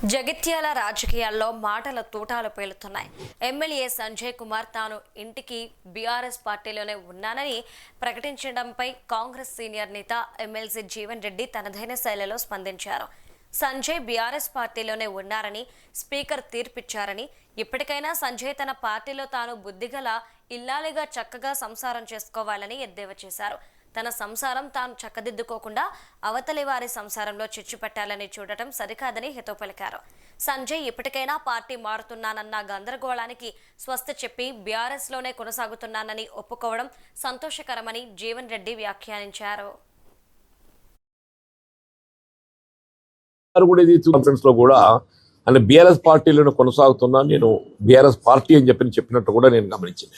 జగిత్యాల రాజకీయాల్లో మాటల తూటాలు పేలుతున్నాయి. ఎమ్మెల్యే సంజయ్ కుమార్ తాను ఇంటికి బీఆర్ఎస్ పార్టీలోనే ఉన్నానని ప్రకటించడంపై కాంగ్రెస్ సీనియర్ నేత ఎమ్మెల్సీ జీవన్ రెడ్డి తనదైన శైలిలో స్పందించారు. సంజయ్ బీఆర్ఎస్ పార్టీలోనే ఉన్నారని స్పీకర్ తీర్పిచ్చారని, ఇప్పటికైనా సంజయ్ తన పార్టీలో తాను బుద్ధిగల ఇల్లాలిగా చక్కగా సంసారం చేసుకోవాలని ఎద్దేవా చేశారు. తన సంసారం తాను చక్కదిద్దుకోకుండా అవతలి వారి సంసారంలో చిచ్చు పెట్టాలని చూడటం సరికాదని హితవు పలికారు. సంజయ్ ఇప్పటికైనా పార్టీ మారుతున్నానన్న గందరగోళానికి స్వస్తి చెప్పి బీఆర్ఎస్ లోనే కొనసాగుతున్నానని ఒప్పుకోవడం సంతోషకరమని జీవన్ రెడ్డి వ్యాఖ్యానించారు. అంటే బీఆర్ఎస్ పార్టీలోనే కొనసాగుతున్నా, నేను బీఆర్ఎస్ పార్టీ అని చెప్పినట్టు కూడా నేను గమనించింది.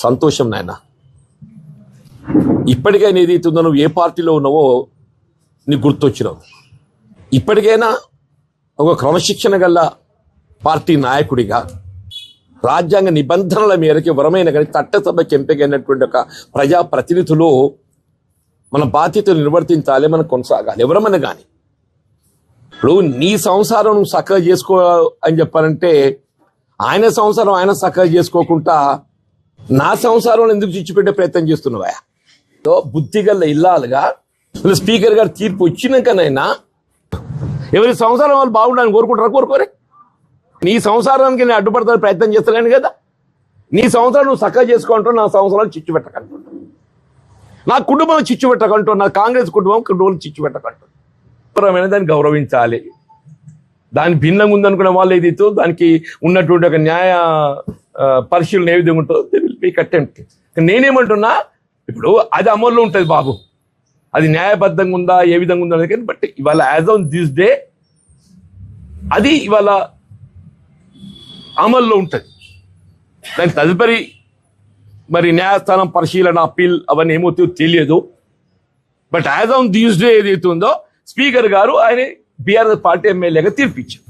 సంతోషం నాయన. ఇప్పటికైనా ఏదైతుందో నువ్వు ఏ పార్టీలో ఉన్నావో నీకు గుర్తొచ్చినావు. ఇప్పటికైనా ఒక క్రమశిక్షణ గల పార్టీ నాయకుడిగా రాజ్యాంగ నిబంధనల మేరకు ఎవరమైనా కానీ చట్టసభకి ఎంపికైనటువంటి ఒక ప్రజాప్రతినిధులు మన బాధ్యతలు నిర్వర్తించాలి, మనం కొనసాగాలి. ఎవరమైనా కానీ ఇప్పుడు నీ సంసారం నువ్వు చక్కగా చేసుకో అని చెప్పాలంటే ఆయన సంసారం ఆయన చక్కగా చేసుకోకుండా నా సంసారంలో ఎందుకు చిచ్చుపెట్టే ప్రయత్నం చేస్తున్నావా? బుద్ధిగల్ల ఇల్లాలుగా స్పీకర్ గారు తీర్పు వచ్చినాకనైనా ఎవరి సంసారం వాళ్ళు బాగుండాలని కోరుకోరే? నీ సంసారానికి నేను అడ్డుపడతాను ప్రయత్నం చేస్తలేను కదా. నీ సంవత్సరం నువ్వు చక్కగా చేసుకుంటావు, నా సంవత్సరాలు చిచ్చు పెట్టకంటున్నావు. నా కుటుంబం చిచ్చు పెట్టకంటావు, నా కాంగ్రెస్ కుటుంబం చిచ్చు పెట్టకంటావు. దాన్ని గౌరవించాలి. దాని భిన్నంగా ఉందనుకున్న వాళ్ళు ఏదైతే దానికి ఉన్నటువంటి ఒక న్యాయ పరిశీలన ఏ విధంగా ఉంటుందో అటెంప్ట్. నేనేమంటున్నా, ఇప్పుడు అది అమల్లో ఉంటుంది బాబు, అది న్యాయబద్ధంగా ఉందా ఏ విధంగా ఉందా కానీ, బట్ ఇవాళ యాజ్ ఆన్ దిస్ డే అది ఇవాళ అమల్లో ఉంటుంది. దాని తదుపరి మరి న్యాయస్థానం పరిశీలన అప్పీల్ అవన్నీ ఏమవుతుందో తెలియదు. But as on this day ఏదైతే ఉందో స్పీకర్ గారు ఆయన బీఆర్ఎస్ పార్టీ ఎమ్మెల్యేగా తీర్పిచ్చారు.